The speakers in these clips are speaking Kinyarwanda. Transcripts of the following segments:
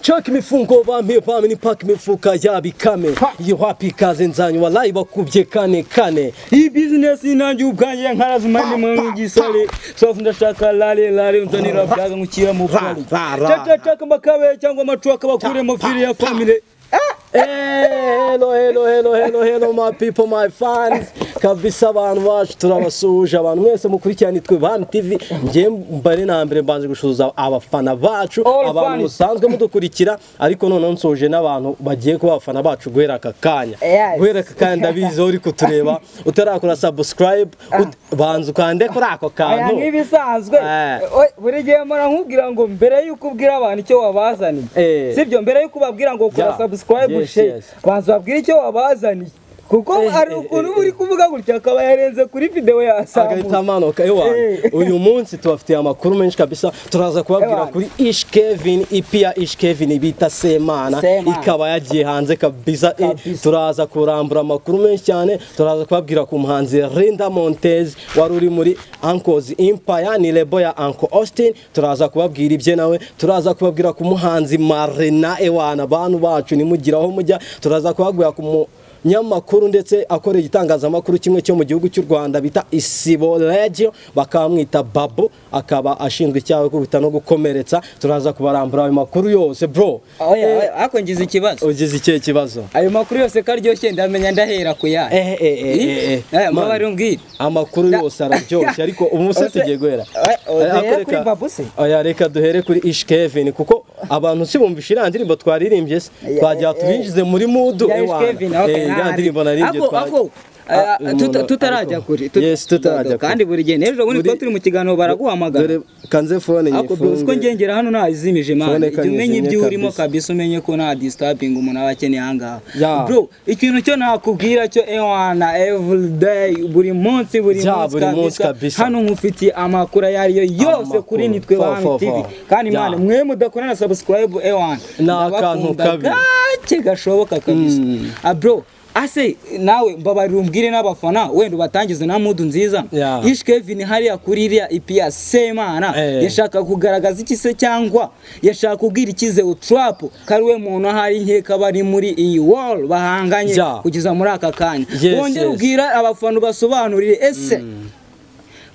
Chaki mifungo bampe bamini paki mifuka yabikame iyo happy kaze nzanyu wallahi bakubye kane iyi business inanjye ubwanjye nkarazumanye mu gisale so ndashaka lale unzanira byaga nkukira mu bwali chaka makabe cyangwa amacuka bakure mu fili ya family. Hello my people, my fans. Kabisa abantu bacu turabasuje abantu mwese mukurikirana itwe Bami TV. Ngiye mbare na mbere mbanze gushuza abafana bacu, abantu musanzwe mudukurikira ariko none nsoje n'abantu bagiye kuba abafana bacu guhera akakanya. Guhera akakanya ndabizo uri kutureba utarakora subscribe banze ukande kuri ako kantu. Aya ngibisanzwe. Buri gihe mara nkubwira ngo mbere yuko ubwira abantu icyo wabazaniye. Sibyo mbere yuko babwira ngo kora subscribe banza babwira icyo wabazaniye kuko ari ukuntu uri kuvuga gutya akaba yarenze kuri video ya Samu agahita manuka uyu munsi tubafitiye amakuru menshi kabisa turaza kubabwira kuri Ish Kevin ipia Ish Kevin bita Semana ikaba yagiye hanze kabisa turaza kurambura amakuru menshi cyane turaza kubabwira ku muhanzi Linda Montez wari uri muri Uncle's Empire ni lebo ya Uncle Austin turaza kubabwira ibye nawe turaza kubabwira ku muhanzi Marina Ewana abantu bacu nimugiraho mujya turaza kubabwira ku nyamakuru ndetse akoreye igitangazamakuru kimwe cyo mu gihugu cy'u Rwanda bita Isibo Radio bakamwita Babo akaba ashinzwe icyawe kubita no gukomeretsa turaza kubarambura ayo makuru yose bro ako ngize ikibazo ugize ikihe kibazo ayo makuru yose karyoshye ndamenya ndahera ku ya mabari umbwira amakuru yose araryoshye ariko umuse tugiye guhera kuri Babo se reka duhere kuri Ish Kevin kuko abantu sibumvisha irandirimbo twaririmbye twajya tubinjize muri mood ndirimbo naribye tutarajya kuri kandi buri gihe nejo bundi ko turi mu kiganiro baraguhamagara kanze phone nyifunze ko ngengera hano nazimije man umenye ibyo urimo kabisa umenye ko nta disturbing umuntu abakeneye hanga bro ikintu cyo nakubwira cyo ewana every day buri munsi kabisa hano nkufitiye amakuru yariyo yose kuri nitwe Bami TV kandi man mwe mudakorana subscribe ewana nakantu kabi gashoboka kabisa bro ase nawe mbabarira umbwire n'abafana wenda batangize na mood nziza Ish Kevin hariya kuri iriya ipia Semana yashaka kugaragaza iki se cyangwa yashaka kubwira ikize utrap kari we muntu hari nkeka bari muri iyi wall bahanganye kugeza muri aka kanya wongera ubwira abafana basobanurire ese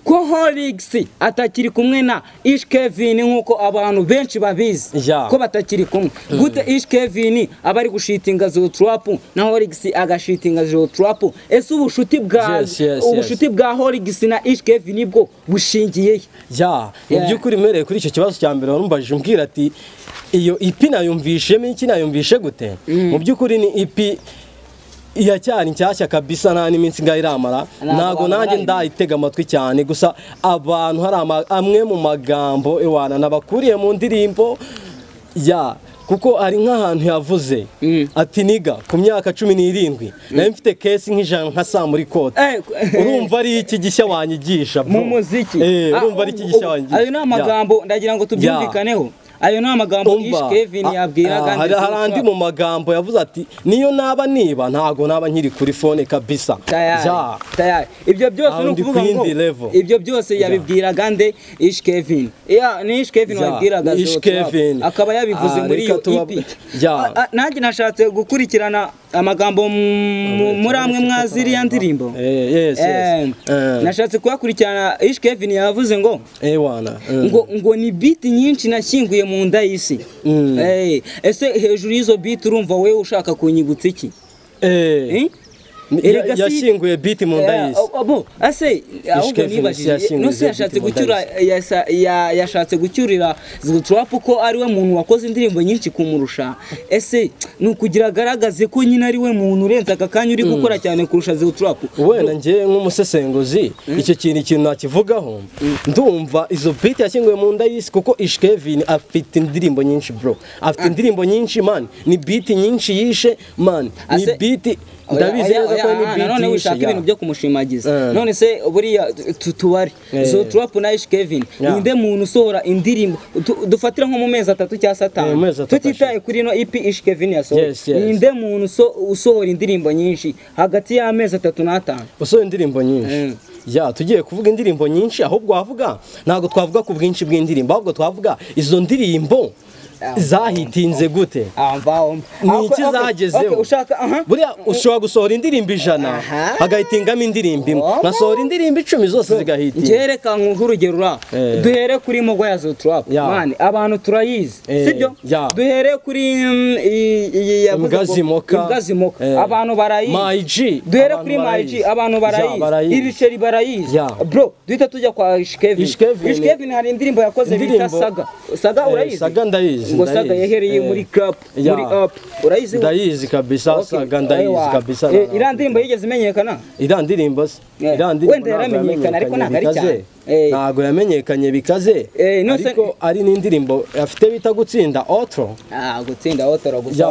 ko Holix atakiri kumwe na Ish Kevin nkuko abantu benshi babizi ko batakiri kumwe gute Ish Kevin abari gushitinga zo trap na Holix agashitinga zo trap ese ubushuti bwa Holix na Ish Kevin bwo bushingiye mu byukuri mereye kuri icyo kibazo cya mbere warumbajije umbwira ati iyo ipi nayumvishe iki nayumvishe gute mu byukuri ni ipi iya cyane nshyashya kabisa nta n'iminsi ngaho iramara ntago nanjye ndayitega amatwi cyane gusa abantu hari amwe mu magambo ewana nabakuriye mu ndirimbo kuko ari nk'ahantu yavuze ati niga ku myaka 17 nayo mfite case nk'ijana nka saa muri kote urumva ari iki gishya wanyigisha mu muziki urumva ari iki gishya wanyigisha ayo ni amagambo ndagira ngo tubyumvikaneho ayo ni amagambo Ish Kevin yabwiraga hari andi mu magambo yavuze ati niyo naba ntago naba nkiri kuri phone kabisa ibyo byose no kuvuga ngo ibyo byose yabibwiraga nde Ish Kevin ni Ish Kevin wabwiraga Ish Kevin akaba yabivuze muri iyo EP nanjye nashatse gukurikirana amagambo muri amwe mwaziri ya ndirimbo nashatse kuyakurikirana Ish Kevin yavuze ngo ngo ni beat nyinshi nashyinguye mu nda y'isi ese hejuru y'izo beat urumva wewe ushaka kunyibutsa iki yashinguye beat mu nda y'isi ase ahubwo nibajije no se yashatse gucyurira trap ko ari we muntu wakoze indirimbo nyinshi kumurusha ese nukugira garagaze ko nyine ari we muntu urenza akakanya uri gukora cyane kurusha trap wenda ngiye nk'umusesenguzi icyo ikintu nakivugaho ndumva izo beat yashinguye mu nda y'isi kuko Ish Kevin afite indirimbo nyinshi bro afite indirimbo nyinshi man ni beat nyinshi yishe man ni beat ndabizi neza ko ni beat none wishaka ibintu byo kumushimagiza none se buriya tutubari zo trap na Ish Kevin ninde muntu usohora indirimbo dufatira nko mu mezi 3 cyangwa 5 tutitaye kuri no EP Ish Kevin yasohora ninde muntu usohora indirimbo nyinshi hagati y'amezi 3 na 5 usohora indirimbo nyinshi tugiye kuvuga indirimbo nyinshi ahubwo wavuga ntago twavuga ku bwinshi bw'indirimbo ahubwo twavuga izo ndirimbo zahitinze gute ni iki zagezeho buriya ushobora gusohora indirimbo 100 hagahitingamo indirimbo imwe nasohora indirimbo 10 zose zigahitinga ngereka nk'urugero ra duhere kuri Mogo ya Zotrap man abantu turayizi sibyo duhere kuri Imbwazimoka abantu barayizi Maiji duhere kuri Maiji abantu barayizi Ibiceri barayizi bro duhita tujya kwa Ishkevin hari indirimbo yakoze bita Saga urayizi Saga ndayizi ngo Saga yahereye muri club muri up urayizi ndayizi kabisa Saga ndayizi kabisa ira ndirimbo yigeze imenyekana ira ndirimbo wenda yaramenyekana ariko ntabwo ari cyane ntabwo yamenyekanye bikaze ariko ari n'indirimbo afite bita gutsinda outro gutsinda outro gusa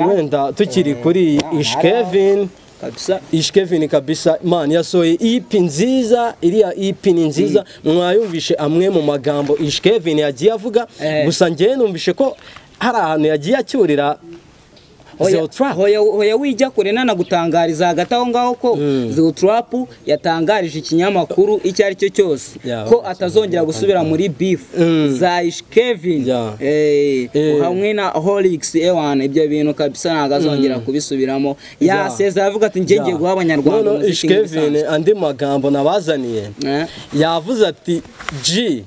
wenda tukiri kuri Ishkevin kabisa Ishkevin kabisa man yasoye EP nziza iriya EP ni nziza mwayumvishe amwe mu magambo Ishkevin yagiye avuga gusa ngiye numvishe ko hari ahantu yagiye acyurira hoya wijya kure nanagutangariza hagati aho ngaho ko Zotrap yatangarije ikinyamakuru icyo ari cyo cyose ko atazongera gusubira muri beef za Ishkevin hamwe na Holix ewana ibyo bintu kabisa ntago azongera kubisubiramo yaseza avuga ati ngiye guha abanyarwanda umuziki Ishkevin andi magambo nabazaniye yavuze ati G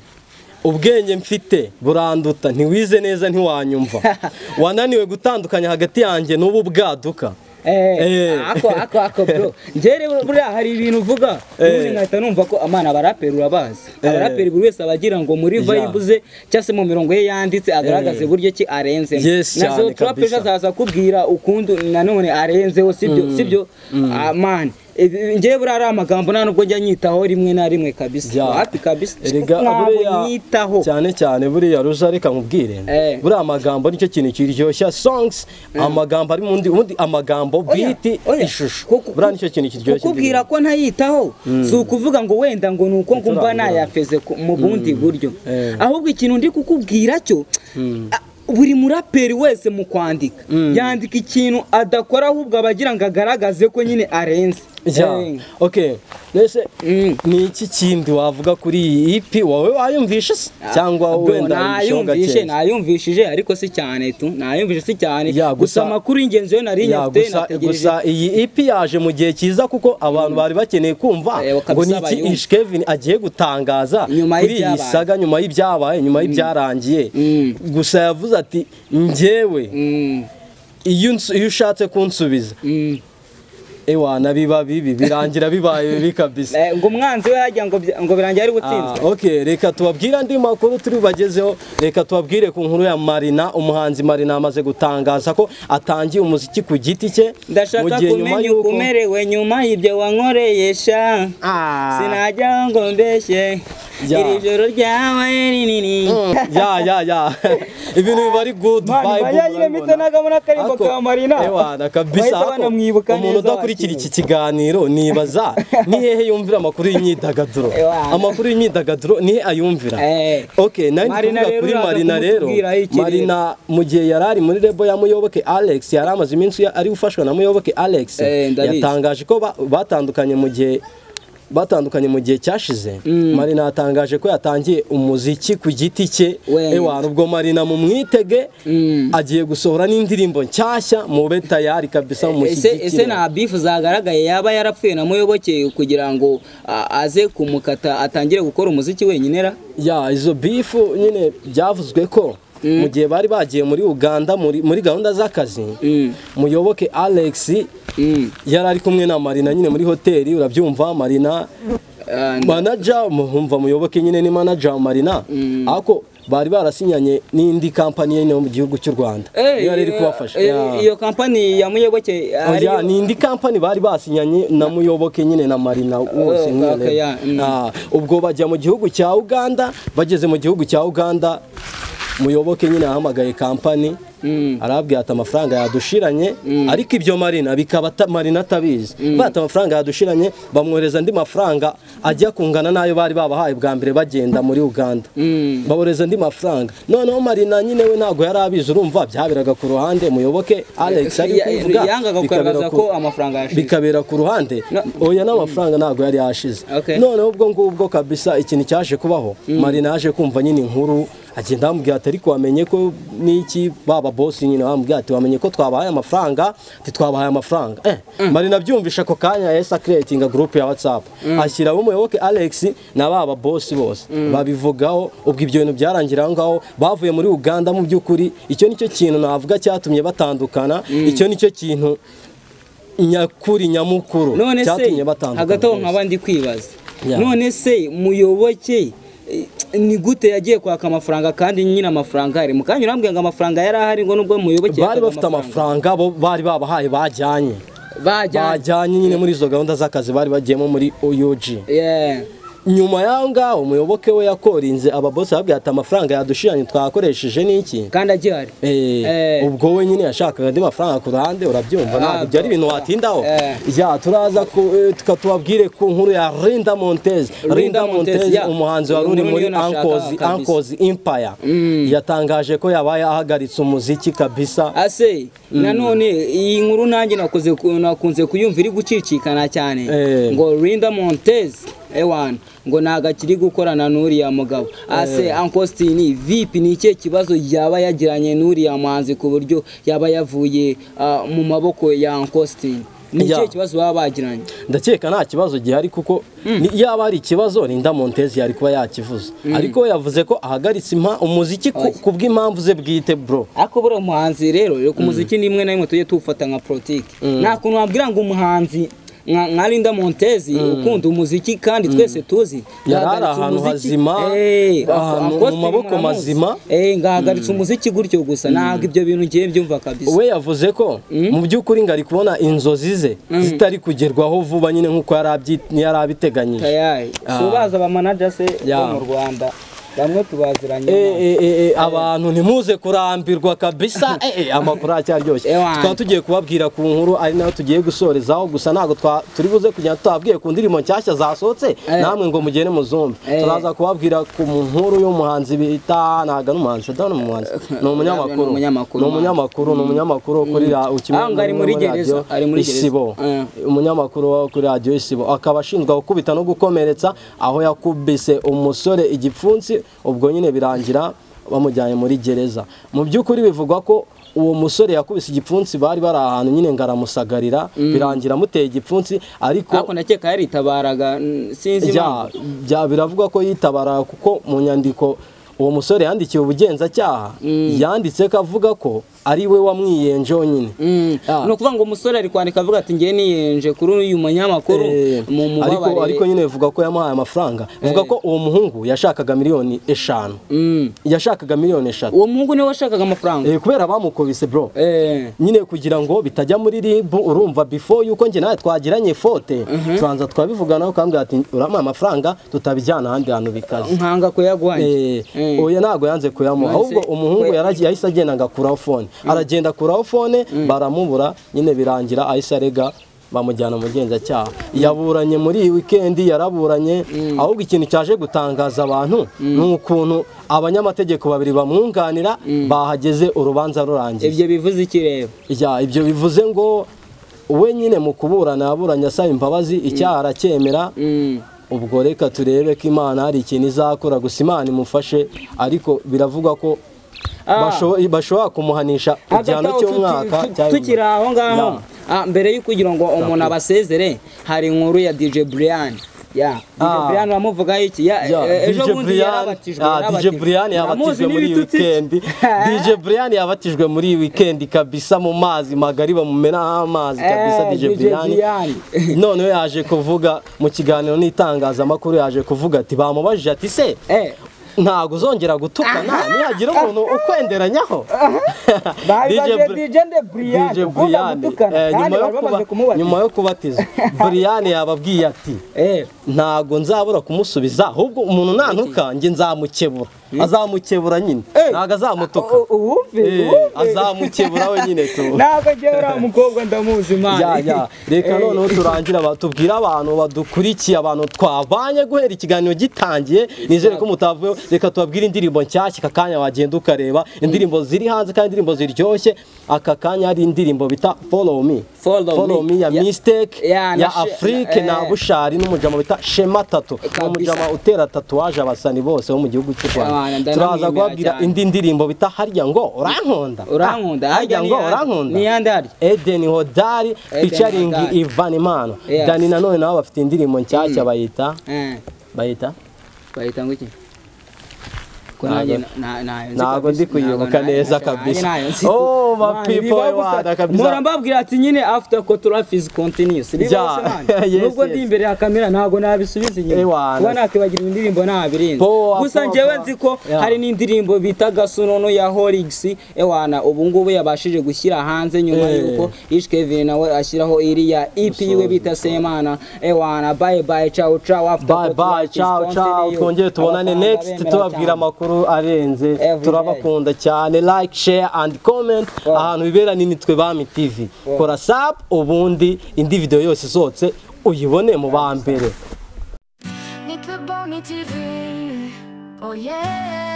ubwenge mfite buranduta ntiwize neza ntiwanyumva wananiwe gutandukanya hagati yanjye n'ubu bwaduka ako bro njere buriya hari ibintu uvuga ubundi nkahita numva ko amana abaraperi urabazi abaraperi buri wese abagira ngo muri vibe ze cyangwa se mu mirongo ye yanditse agaragaze buryo ki arenze na Zotrap azaza kubwira ukundu nanone arenzeho sibyo man ngiye buriya ari amagambo nta nubwo njya nyitaho rimwe na rimwe kabisa happy kabisa ntabwo nyitaho cyane buriya ruja reka nkubwire buriya amagambo nicyo kintu kiryoshya songs amagambo ari mundi amagambo beat ishusho buriya nicyo kintu kiryoshya kukubwira ko ntayitaho si ukuvuga ngo wenda ngo nuko ngumva nayafeze mu bundi buryo ahubwo ikintu ndi kukubwira cyo buri muraperi wese mu kwandika yandika ikintu adakora ahubwo abagira ngo agaragaze ko nyine arenze okay nese ni iki kindi wavuga kuri iyi EP wowe wayumvishe cyangwa wenda nayumvishije ariko si cyane nayumvishe si cyane gusa amakuru y'ingenzi yo nari nyafite nategereje gusa iyi EP yaje mu gihe cyiza kuko abantu bari bakeneye kumva ngo ni iki Ishkevin agiye gutangaza kuri iyi saga nyuma y'ibyabaye nyuma y'ibyarangiye gusa yavuze ati njyewe iyo ushatse kunsubiza ewana biba bibi birangira bibaye bibi kabisa ngo umwanzi we hajya ngo birangira ari gutsinzwe okay reka tubabwira andi makuru turi bagezeho reka tubabwire ku nkuru ya Marina umuhanzi Marina amaze gutangaza ko atangiye umuziki ku giti cye ndashaka kumenya ukumerewe nyuma y'ibyo wankoresha sinajya ngo mbeshye iri joro ryawe rinini ibintu biba ari good vibe yaje mitanaga muri akarimbo ka Marina ewana kabisa umuntu udakurikira iki kiganiro nibaza ni hehe yumvira amakuru y'imyidagaduro amakuru y'imyidagaduro ni ayumvira okay nari kuvuga kuri Marina rero Marina mu gihe yarari muri lebo ya Muyoboke Alex yari amaze iminsi ari ufashwa na Muyoboke Alex yatangaje ko batandukanye mu gihe cyashize Marina yatangaje ko yatangiye umuziki ku giti cye ewana ubwo Marina mu mwitege agiye gusohora n'indirimbo nshyashya mu beta yari kabisa mu musiki ese na beef zagaragaye yaba yarapfuye na Muyoboke kugira ngo aze kumukata atangire gukora umuziki wenyine ra izo beef nyine byavuzwe ko mu gihe bari bagiye muri Uganda muri gahunda z'akazi Muyoboke Alex yari ari kumwe na Marina nyine muri hoteli urabyumva Marina manager muhumva Muyoboke nyine ni manager Marina ako bari barasinyanye n'indi company yo mu gihugu cy'u Rwanda yari iri kubafasha iyo company ya Muyoboke ni indi company bari basinyanye na Muyoboke nyine na Marina wose ubwo bajya mu gihugu cya Uganda bageze mu gihugu cya Uganda Muyoboke nyine ahamagaye company arabwiye ati amafaranga yadushiranye ariko ibyo Marina bikaba Marina atabizi bata amafaranga yadushiranye bamwohereza andi mafaranga ajya kungana nayo bari babahaye bwa mbere bagenda muri Uganda baboreza andi mafaranga noneho Marina nyine we ntago yari abizi urumva byaberaga ku ruhande Muyoboke Alex ari kuvuga yangaga kugaragaza ko amafaranga yashize bikabera ku ruhande oya n'amafaranga ntago yari yashize noneho ubwo ngubwo kabisa ikintu cyaje kubaho Marina yaje kumva nyine inkuru agenda bamubwira ati ariko wamenye ko niki baba boss nyine bamubwira ati wamenye ko twabahaye amafaranga twabahaye amafaranga mari nabyumvisha ako kanya yesa creating group ya WhatsApp ashyiraho umuyoboke Alex na baba boss bose babivugaho ubwo ibyo bintu byarangira ngaho bavuye muri Uganda mu byukuri icyo nicyo kintu navuga cyatumye batandukana icyo nicyo kintu nyakuri nyamukuru cyatumye batandukana hagati aho nk'abandi kwibaza none se muyoboke ni gute yagiye kwaka amafaranga kandi nyine amafaranga ari mukanya urambwiye ngo amafaranga yari ahari ngo nubwo muyoboke bari bafite amafaranga bo bari babahaye bajyanye nyine muri izo gahunda z'akazi bari bagiyemo muri UG nyuma yaho ngaho umuyoboke we yakorinze ababosi babwiye ati amafaranga yadushiranye twakoresheje niki kandi agihari ubwo we nyine yashakaga andi mafaranga ku ruhande urabyumva ntabwo byari ibintu watindaho turaza tukatubabwire ku nkuru ya Linda Montez umuhanzi wari uri muri Uncles Empire yatangaje ko yabaye ahagaritse umuziki kabisa ase nanone iyi nkuru nanjye nakunze kuyumva iri gucicikana cyane ngo Linda Montez ewan ngo nagakiri gukorana n'uriya mugabo ase Ankostini VIP ni cye kibazo yaba yagiranye n'uriya muhanzi ku buryo yaba yavuye mu maboko ya Ankostini ni cye kibazo baba bagiranye ndakeka nta kibazo gihari kuko yaba ari ikibazo Linda Montez yari kuba yakivuza ariko yavuze ko ahagaritse umuziki kubw'impamvu ze bwite bro ako bro umuhanzi rero ku muziki nimwe na rimwe tujye tufata nka politique nta kuntu wabwira ngo umuhanzi nka Linda Montez ukunda umuziki kandi twese tuzi yarara ahantu hazima mu maboko mazima ngahagaritse umuziki gutyo gusa ntabwo ibyo bintu ngiye byumva kabisa we yavuze ko mu by'ukuri ngari kubona inzozi ze zitari kugerwaho vuba nyine nkuko yari abiteganyije so baza ba manager se mu Rwanda bamwe tubaziranye abantu ntimuze kurambirwa kabisa amakuru acyaryoshye tukaba tugiye kubabwira ku nkuru ari nayo tugiye gusorezaho gusa ntago turi buze kujya tutabwiye ku ndirimbo nshyashya zasohotse namwe ngo mugene muzumve turaza kubabwira ku nkuru y'umuhanzi bita naga n'umuhanzi ni umunyamakuru kuri Isibo umunyamakuru kuri radio Isibo akaba ashinzwe gukubita no gukomeretsa aho yakubise umusore igipfunsi ubwo nyine birangira bamujyanye muri gereza mu by'ukuri bivugwa ko uwo musore yakubise igipfunsi bari ahantu nyine ngaramusagarira birangira muteye igipfunsi ariko nakeka yaritabaraga sinzi biravuga ko yitabara kuko mu nyandiko uwo musore yandikiye ubugenzacyaha yanditse ko avuga ko ari we wamwiyenje nyine no kuvuga ngo umusore ari kwandika avuga ati ngiye niyenje kuri uyu munyamakuru mu mubabare ariko nyine bivuga ko yamuhaye amafaranga bivuga ko uwo muhungu yashakaga miliyoni 5 uwo muhungu niwe washakaga amafaranga kubera bamukubise bro nyine kugira ngo bitajya muri RIB urumva before yuko nge nawe twagiranye fote tubanza twabivuganaho kambwira ati urama amafaranga tutabijyana ahandi hantu bikaze nkanga ko yaguhanye oya ntago yanze kuyamuha ahubwo umuhungu yahise agenda ngakuraho phone aragenda kuraho phone baramubura nyine birangira ahise arega bamujyana mu bugenzacyaha yaburanye muri iyi weekend yaraburanye ahubwo ikintu cyaje gutangaza abantu n'ukuntu abanyamategeko babiri bamwunganira bahageze urubanza rurangiye ibyo bivuze iki rero ibyo bivuze ngo we nyine mu kuburana yaburanye asaba imbabazi icyaha aracyemera ubwo reka turebe ko Imana hari ikintu izakora gusa Imana imufashe ariko biravugwa ko bashobora kumuhanisha igihano cy'umwaka tukiri aho ngaho mbere y'uko kugira ngo umuntu abasezere hari inkuru ya DJ Brian DJ Brian bamuvuga iki ejo bundi yarabatijwe DJ Brian yabatijwe muri weekend DJ Brian yabatijwe muri weekend kabisa mu mazi magari bamumena amazi kabisa DJ Brian none yaje kuvuga mu kiganiro n'itangazamakuru yaje kuvuga ati bamubajije ati se ntago uzongera gutukana nihagira umuntu ukwenderanyaho nyuma yo kubatiza Brian yababwiye ati ntago nzabura kumusubiza ahubwo umuntu nantuka nge nzamukebura azamukebura nyine ntago azamutuka azamukebura we nyine tu ntago ngera umukobwa ndamuzi imana reka noneho turangira batubwira abantu badukurikiye abantu twabanye guhera ikiganiro gitangiye nizere ko mutavuye reka tubabwire indirimbo nshyashya aka kanya wagenda ukareba indirimbo ziri hanze kandi indirimbo ziryoshye aka kanya hari indirimbo bita Follow Me ya Mistake ya Afrique na Bushari n'umujama bita Shema Tattoo umujama utera tatuwaje abasani bose bo mu gihugu cy'u Rwanda turaza kubabwira indi ndirimbo bita harya ngo urankunda harya ngo urankunda ni yandi hari Eden Hodari featuring Ivan Imano Dani nanone nabo bafite indirimbo nshyashya bayita ngo iki ntago ndi kuyibuka neza kabisa my people wada kabisa mura mbabwira ati nyine after choreography is continuous nubwo ndi imbere ya kamera ntago nabisubiza inyuma kuba nakibagira indirimbo nabirinze gusa njyewe nzi ko hari n'indirimbo bita Gasonono ya Holix ewana ubu ngubu yabashije gushyira hanze nyuma yuko Ish Kevin nawe ashyiraho iriya EP we bita Semana ewana bye bye ciao ciao after ciao twongere tubonane next tubabwira amakuru arenze turabakunda cyane like share and comment ahantu bibera nini twe Bami TV kora sub ubundi indi video yose izotse uyibone mu ba mbere. Nitwe Bami TV oh yeah